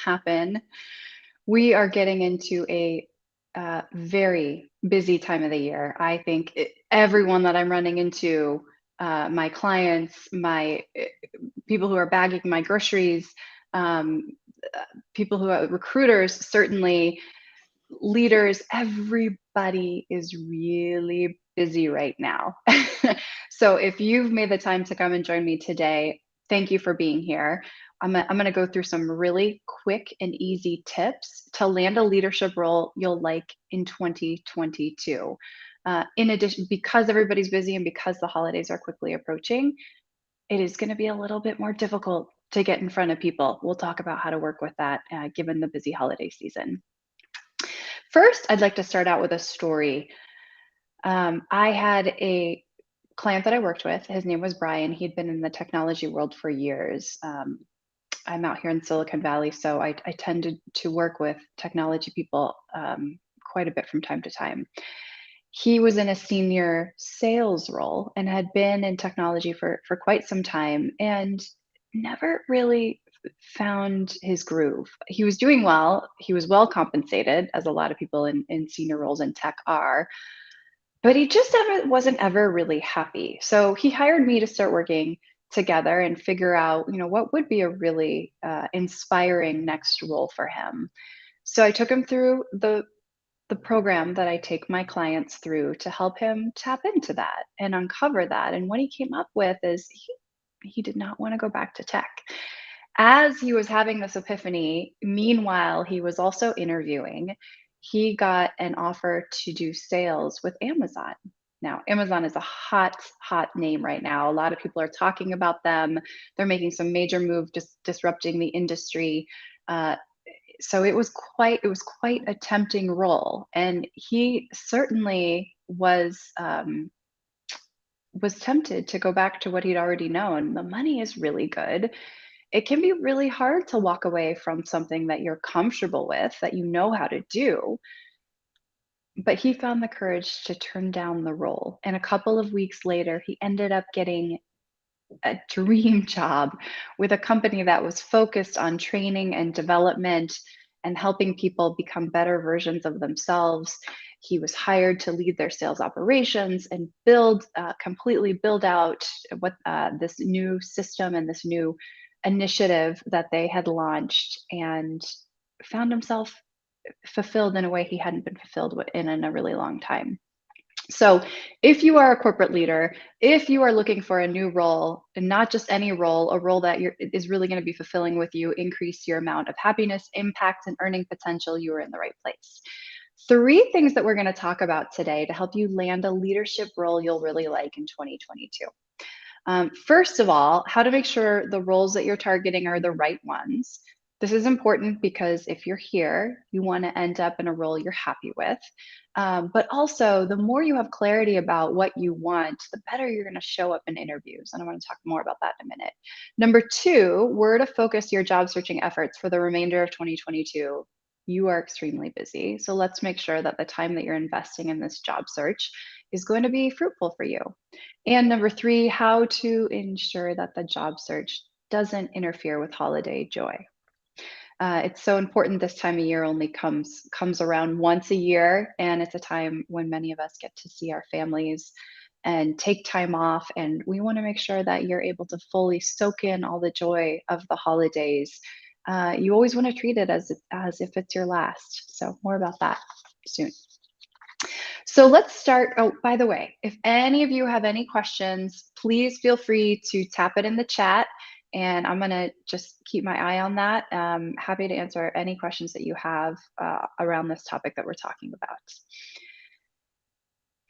happen. We are getting into a very busy time of the year. I think everyone that I'm running into, my clients, my people who are bagging my groceries, um, people who are recruiters, certainly leaders, everybody is really busy right now. So if you've made the time to come and join me today, thank you for being here. I'm going to go through some really quick and easy tips to land a leadership role you'll like in 2022. In addition, because everybody's busy and because the holidays are quickly approaching, it is going to be a little bit more difficult to get in front of people. We'll talk about how to work with that given the busy holiday season. First, I'd like to start out with a story. I had a client that I worked with. His name was Brian. He'd been in the technology world for years. I'm out here in Silicon Valley, so I tended to work with technology people quite a bit from time to time. He was in a senior sales role and had been in technology for quite some time and never really found his groove. He was doing well. He was well compensated, as a lot of people in senior roles in tech are, but he just wasn't ever really happy. So he hired me to start working together and figure out, what would be a really inspiring next role for him. So I took him through the program that I take my clients through to help him tap into that and uncover that. And what he came up with is he did not want to go back to tech. As he was having this epiphany, meanwhile, he was also interviewing. He got an offer to do sales with Amazon. Now, Amazon is a hot, hot name right now. A lot of people are talking about them. They're making some major move, just disrupting the industry. So it was quite a tempting role, and he certainly was tempted to go back to what he'd already known. The money is really good. It can be really hard to walk away from something that you're comfortable with, that you know how to do. But he found the courage to turn down the role. And a couple of weeks later, he ended up getting a dream job with a company that was focused on training and development and helping people become better versions of themselves. He was hired to lead their sales operations and completely build out what this new system and this new initiative that they had launched, and found himself fulfilled in a way he hadn't been fulfilled in a really long time. So, if you are a corporate leader, if you are looking for a new role, and not just any role, a role that is really going to be fulfilling with you, increase your amount of happiness, impact, and earning potential, you are in the right place. Three things that we're going to talk about today to help you land a leadership role you'll really like in 2022. First of all, how to make sure the roles that you're targeting are the right ones. This is important because if you're here, you want to end up in a role you're happy with. But also, the more you have clarity about what you want, the better you're going to show up in interviews. And I want to talk more about that in a minute. Number two, where to focus your job searching efforts for the remainder of 2022. You are extremely busy. So let's make sure that the time that you're investing in this job search is going to be fruitful for you. And number three, how to ensure that the job search doesn't interfere with holiday joy. It's so important. This time of year only comes around once a year, and it's a time when many of us get to see our families and take time off. And we want to make sure that you're able to fully soak in all the joy of the holidays. You always want to treat it as if it's your last. So more about that soon. So let's start. Oh, by the way, if any of you have any questions, please feel free to tap it in the chat, and I'm going to just keep my eye on that. Happy to answer any questions that you have around this topic that we're talking about.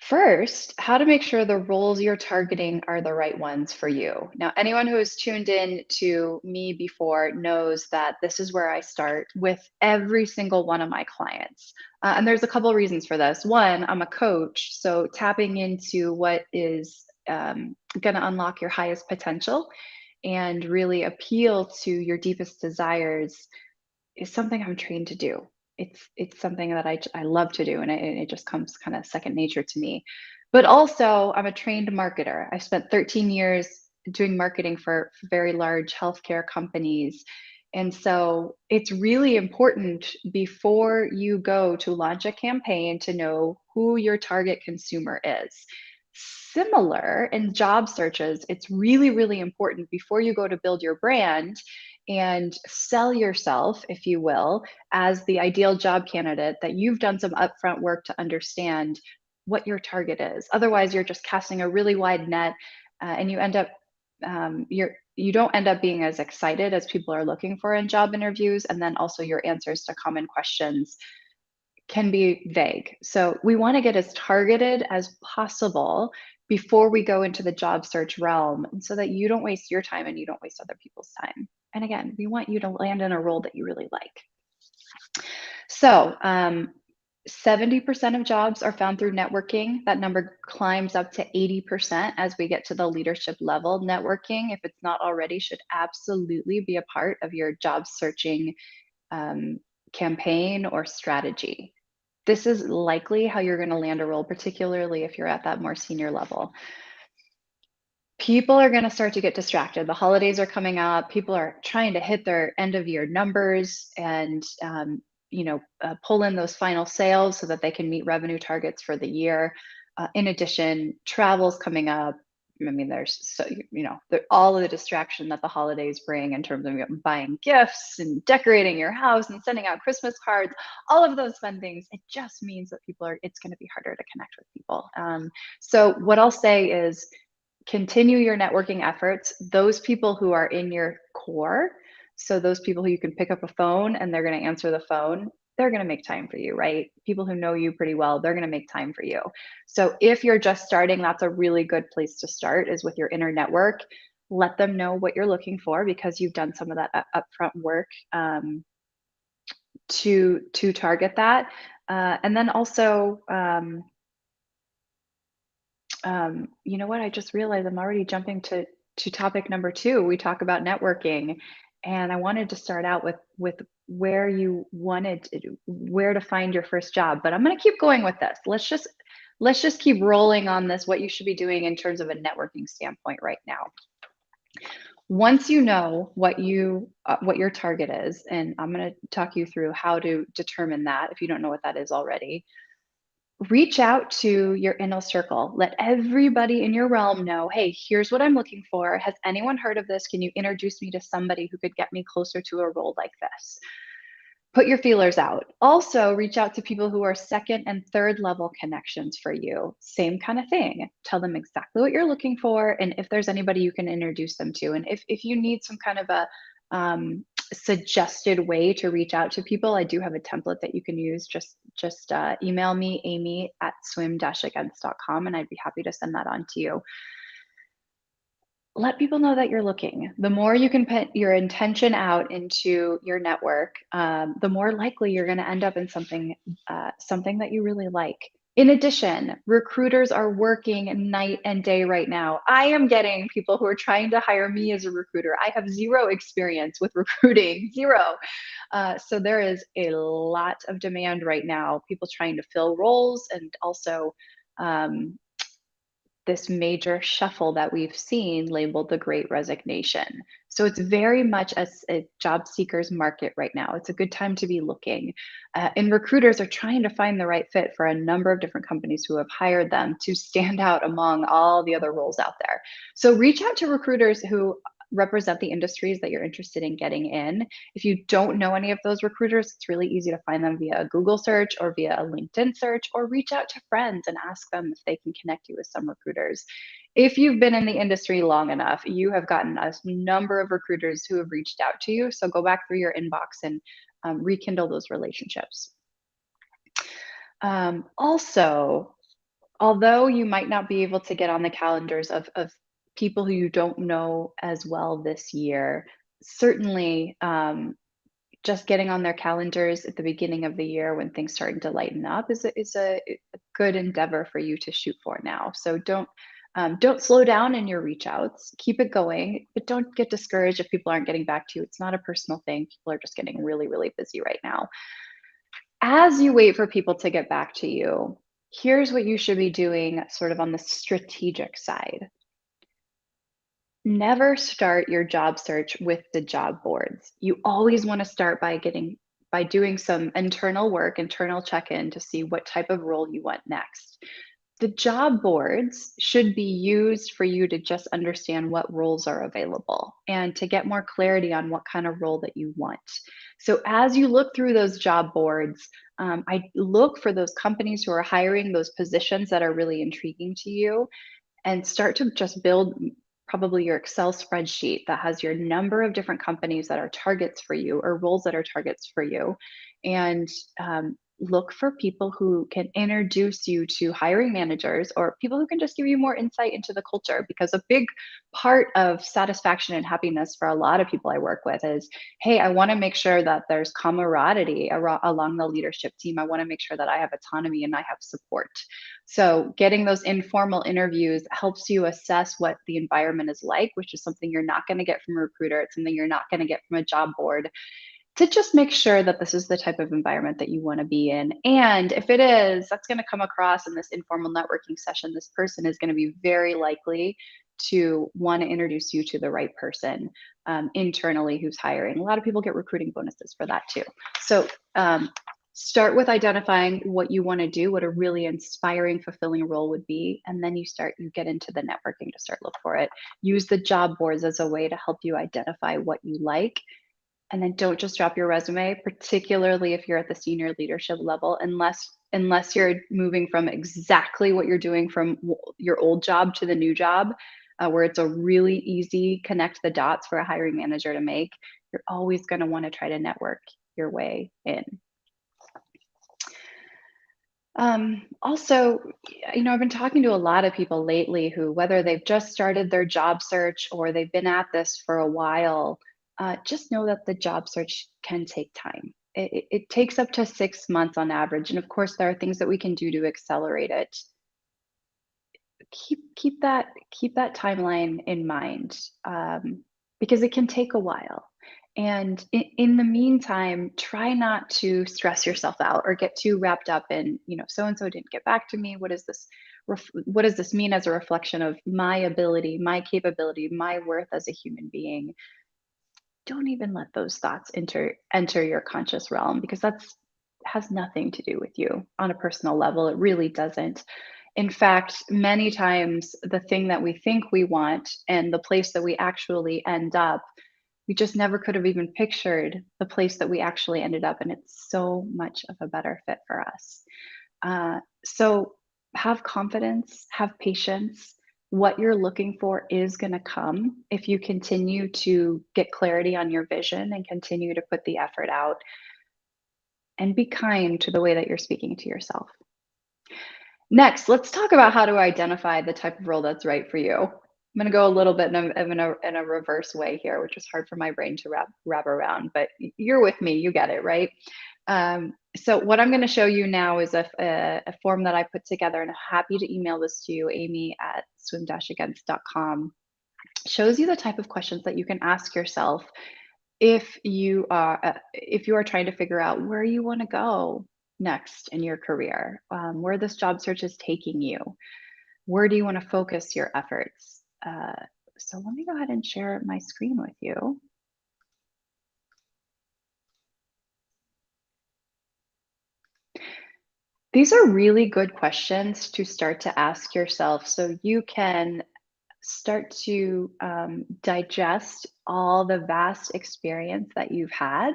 First, how to make sure the roles you're targeting are the right ones for you. Now, anyone who has tuned in to me before knows that this is where I start with every single one of my clients. And there's a couple of reasons for this. One, I'm a coach, so tapping into what is going to unlock your highest potential and really appeal to your deepest desires is something I'm trained to do. It's something that I love to do, and it just comes kind of second nature to me. But also, I'm a trained marketer. I spent 13 years doing marketing for very large healthcare companies, And so it's really important before you go to launch a campaign to know who your target consumer is. Similar in job searches, it's really, really important before you go to build your brand and sell yourself, if you will, as the ideal job candidate, that you've done some upfront work to understand what your target is. Otherwise, you're just casting a really wide net, and you end up you don't end up being as excited as people are looking for in job interviews, and then also your answers to common questions can be vague. So we want to get as targeted as possible before we go into the job search realm, and so that you don't waste your time and you don't waste other people's time. And again, we want you to land in a role that you really like. So, 70% of jobs are found through networking. That number climbs up to 80% as we get to the leadership level. Networking, if it's not already, should absolutely be a part of your job searching um, campaign or strategy. This is likely how you're going to land a role, particularly if you're at that more senior level. People are going to start to get distracted. The holidays are coming up. People are trying to hit their end of year numbers and pull in those final sales so that they can meet revenue targets for the year. In addition, travel's coming up. I mean, there's all of the distraction that the holidays bring in terms of buying gifts and decorating your house and sending out Christmas cards, all of those fun things. It just means that it's going to be harder to connect with people. So what I'll say is, continue your networking efforts. Those people who are in your core, so those people who you can pick up a phone and they're going to answer the phone, they're going to make time for you, right? People who know you pretty well, they're going to make time for you. So if you're just starting, that's a really good place to start, is with your inner network. Let them know what you're looking for, because you've done some of that upfront work to target that. And then also, you know what? I just realized I'm already jumping to topic number two. We talk about networking, and I wanted to start out with where to find your first job. But I'm going to keep going with this. Let's just keep rolling on this. What you should be doing in terms of a networking standpoint right now. Once you know what your target is, and I'm going to talk you through how to determine that if you don't know what that is already. Reach out to your inner circle. Let everybody in your realm know, hey, here's what I'm looking for. Has anyone heard of this? Can you introduce me to somebody who could get me closer to a role like this? Put your feelers out. Also, reach out to people who are second and third level connections for you. Same kind of thing. Tell them exactly what you're looking for, and if there's anybody you can introduce them to. And if you need some kind of a suggested way to reach out to people, I do have a template that you can use. Just email me, amy@swim-against.com, and I'd be happy to send that on to you. Let people know that you're looking. The more you can put your intention out into your network, the more likely you're going to end up in something that you really like. In addition, recruiters are working night and day right now. I am getting people who are trying to hire me as a recruiter. I have zero experience with recruiting, zero. So there is a lot of demand right now. People trying to fill roles, and also um, this major shuffle that we've seen labeled the Great Resignation. So it's very much a job seeker's market right now. It's a good time to be looking. And recruiters are trying to find the right fit for a number of different companies who have hired them to stand out among all the other roles out there. So reach out to recruiters who represent the industries that you're interested in getting in. If you don't know any of those recruiters, it's really easy to find them via a Google search or via a LinkedIn search, or reach out to friends and ask them if they can connect you with some recruiters. If you've been in the industry long enough, you have gotten a number of recruiters who have reached out to you. So go back through your inbox and rekindle those relationships. Also, although you might not be able to get on the calendars of people who you don't know as well this year, certainly just getting on their calendars at the beginning of the year when things starting to lighten up is a good endeavor for you to shoot for now. So don't slow down in your reach outs. Keep it going, but don't get discouraged if people aren't getting back to you. It's not a personal thing. People are just getting really, really busy right now. As you wait for people to get back to you, here's what you should be doing sort of on the strategic side. Never start your job search with the job boards. You always want to start by doing some internal work, internal check-in to see what type of role you want next. The job boards should be used for you to just understand what roles are available and to get more clarity on what kind of role that you want. So, as you look through those job boards, I look for those companies who are hiring those positions that are really intriguing to you and start to just build probably your Excel spreadsheet that has your number of different companies that are targets for you or roles that are targets for you. And look for people who can introduce you to hiring managers or people who can just give you more insight into the culture. Because a big part of satisfaction and happiness for a lot of people I work with is, hey, I want to make sure that there's camaraderie along the leadership team. I want to make sure that I have autonomy and I have support. So, getting those informal interviews helps you assess what the environment is like, which is something you're not going to get from a recruiter. It's something you're not going to get from a job board to just make sure that this is the type of environment that you want to be in. And if it is, that's going to come across in this informal networking session. This person is going to be very likely to want to introduce you to the right person internally who's hiring. A lot of people get recruiting bonuses for that too. So, start with identifying what you want to do, what a really inspiring, fulfilling role would be, and then you get into the networking to start look for it. Use the job boards as a way to help you identify what you like, and then don't just drop your resume, particularly if you're at the senior leadership level, unless you're moving from exactly what you're doing from your old job to the new job, where it's a really easy connect the dots for a hiring manager to make. You're always going to want to try to network your way in. Also, I've been talking to a lot of people lately who, whether they've just started their job search or they've been at this for a while, just know that the job search can take time. It takes up to 6 months on average, and of course, there are things that we can do to accelerate it. Keep that timeline in mind, because it can take a while. And in the meantime, try not to stress yourself out or get too wrapped up in, so and so didn't get back to me. What does this mean as a reflection of my ability, my capability, my worth as a human being? Don't even let those thoughts enter your conscious realm, because that's has nothing to do with you on a personal level. It really doesn't. In fact, many times the thing that we think we want and the place that we actually end up, we just never could have even pictured the place that we actually ended up, and it's so much of a better fit for us. So have confidence, have patience. What you're looking for is going to come if you continue to get clarity on your vision and continue to put the effort out, and be kind to the way that you're speaking to yourself. Next, let's talk about how to identify the type of role that's right for you. I'm going to go a little bit in a reverse way here, which is hard for my brain to wrap around, but you're with me, you get it, right? So what I'm going to show you now is a form that I put together, and I'm happy to email this to you, Amy at swim-against.com. Shows you the type of questions that you can ask yourself if you are trying to figure out where you want to go next in your career, where this job search is taking you, where do you want to focus your efforts. So let me go ahead and share my screen with you. These are really good questions to start to ask yourself so you can start to digest all the vast experience that you've had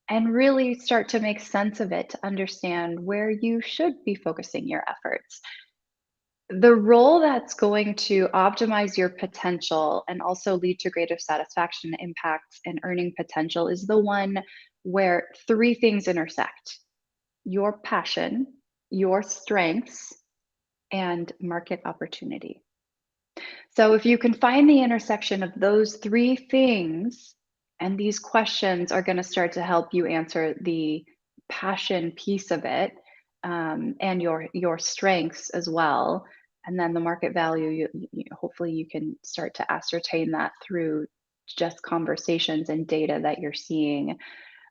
and really start to make sense of it, to understand where you should be focusing your efforts. The role that's going to optimize your potential and also lead to greater satisfaction, impacts, and earning potential is the one where three things intersect: your passion, your strengths, and market opportunity. So, if you can find the intersection of those three things, and these questions are going to start to help you answer the passion piece of it, and your strengths as well, and then the market value. Hopefully, you can start to ascertain that through just conversations and data that you're seeing.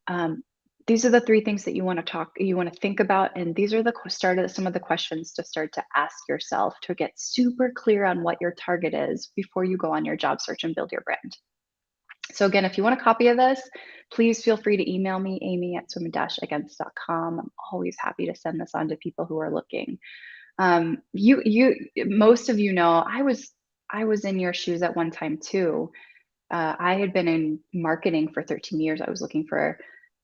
Um, these are the three things that you want to think about. And these are the start of some of the questions to start to ask yourself to get super clear on what your target is before you go on your job search and build your brand. So again, if you want a copy of this, please feel free to email me, amy@swim-against.com. I'm always happy to send this on to people who are looking. Most of you know, I was in your shoes at one time too. I had been in marketing for 13 years. I was looking for,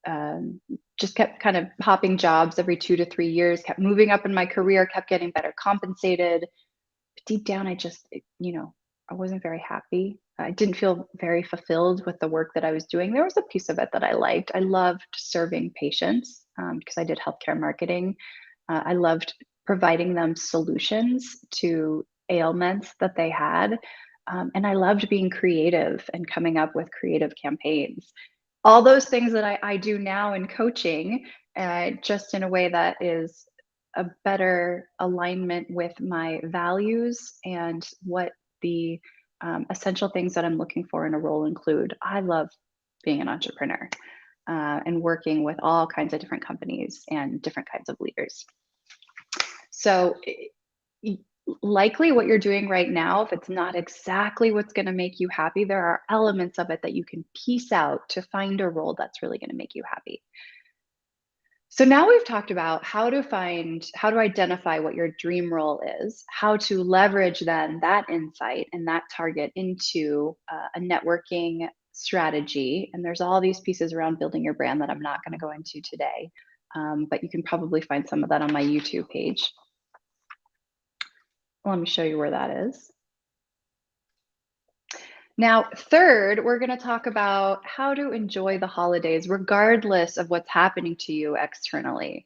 um, just kept kind of hopping jobs every 2 to 3 years, kept moving up in my career, kept getting better compensated. Deep down, I wasn't very happy. I didn't feel very fulfilled with the work that I was doing. There was a piece of it that I liked. I loved serving patients because I did healthcare marketing. I loved providing them solutions to ailments that they had. And I loved being creative and coming up with creative campaigns. All those things that I do now in coaching, just in a way that is a better alignment with my values and what the essential things that I'm looking for in a role include. I love being an entrepreneur and working with all kinds of different companies and different kinds of leaders. So, y- likely what you're doing right now, if it's not exactly what's going to make you happy, there are elements of it that you can piece out to find a role that's really going to make you happy. So now we've talked about how to identify what your dream role is, how to leverage then that insight and that target into a networking strategy. And there's all these pieces around building your brand that I'm not going to go into today. But you can probably find some of that on my YouTube page. Let me show you where that is. Now, third, we're going to talk about how to enjoy the holidays regardless of what's happening to you externally.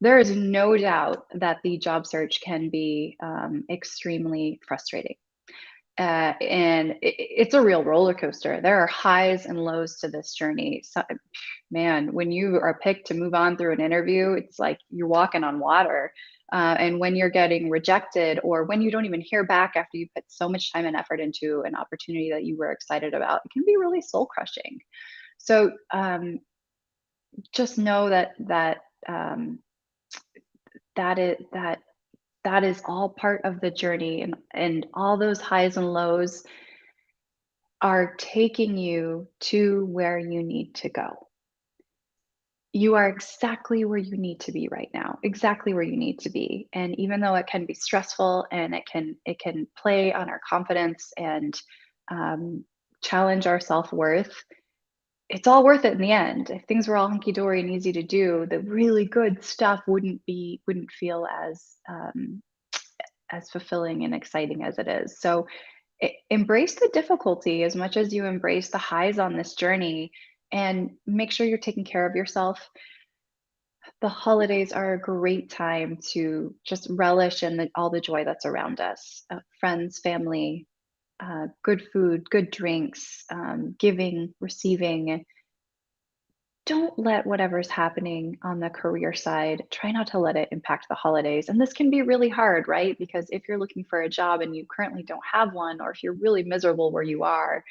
There is no doubt that the job search can be extremely frustrating. And it's a real roller coaster. There are highs and lows to this journey. So, man, when you are picked to move on through an interview, it's like you're walking on water. And when you're getting rejected, or when you don't even hear back after you put so much time and effort into an opportunity that you were excited about, it can be really soul crushing. So just know um, that that is all part of the journey, and all those highs and lows are taking you to where you need to go. You are exactly where you need to be right now, exactly where you need to be. And even though it can be stressful and it can play on our confidence and um, challenge our self-worth, it's all worth it in the end. If things were all hunky dory and easy to do, the really good stuff wouldn't feel as fulfilling and exciting as it is. So embrace the difficulty as much as you embrace the highs on this journey, and make sure you're taking care of yourself. The holidays are a great time to just relish in all the joy that's around us, friends, family, good food, good drinks, giving, receiving. Don't let whatever's happening on the career side, try not to let it impact the holidays. And this can be really hard, right? Because if you're looking for a job and you currently don't have one, or if you're really miserable where you are,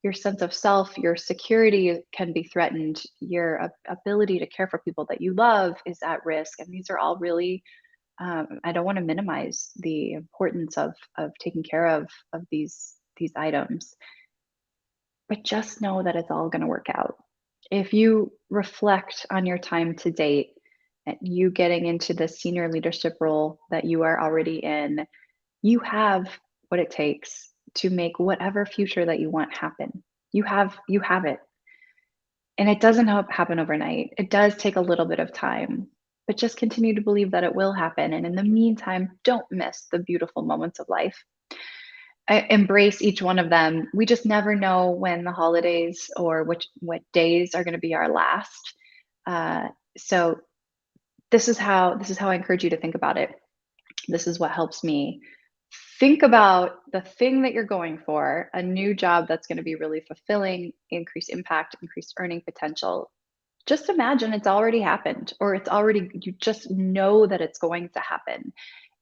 your sense of self, your security can be threatened, your ability to care for people that you love is at risk. And these are all really, I don't want to minimize the importance of taking care of these items, but just know that it's all going to work out. If you reflect on your time to date, and you getting into the senior leadership role that you are already in, you have what it takes to make whatever future that you want happen. You have it. And it doesn't happen overnight. It does take a little bit of time, but just continue to believe that it will happen. And in the meantime, don't miss the beautiful moments of life. Embrace each one of them. We just never know when the holidays or what days are going to be our last. So this is how I encourage you to think about it. This is what helps me. Think about the thing that you're going for, a new job that's going to be really fulfilling, increase impact, increase earning potential. Just imagine it's already happened, or you just know that it's going to happen.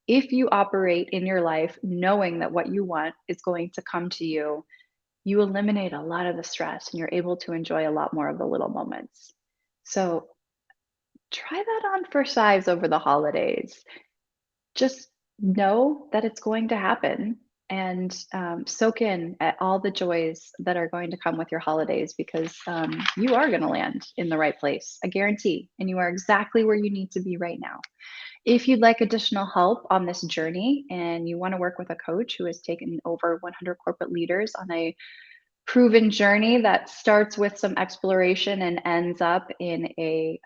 If you operate in your life knowing that what you want is going to come to you, you eliminate a lot of the stress and you're able to enjoy a lot more of the little moments. So Try that on for size over the holidays. Just know that it's going to happen and soak in at all the joys that are going to come with your holidays because you are going to land in the right place, I guarantee. And you are exactly where you need to be right now. If you'd like additional help on this journey and you want to work with a coach who has taken over 100 corporate leaders on a proven journey that starts with some exploration and ends up in a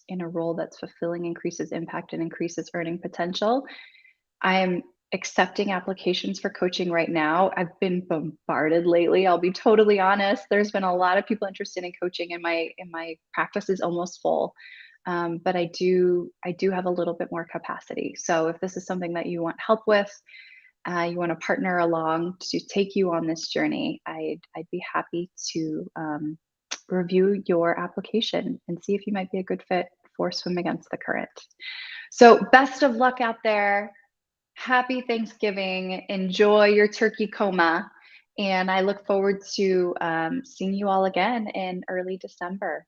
role that's fulfilling, increases impact, and increases earning potential, I am accepting applications for coaching right now. I've been bombarded lately. I'll be totally honest. There's been a lot of people interested in coaching, and my practice is almost full. But I do have a little bit more capacity. So if this is something that you want help with, you want to partner along to take you on this journey, I'd be happy to review your application and see if you might be a good fit for Swim Against the Current. So best of luck out there. Happy Thanksgiving. Enjoy your turkey coma. And I look forward to seeing you all again in early December.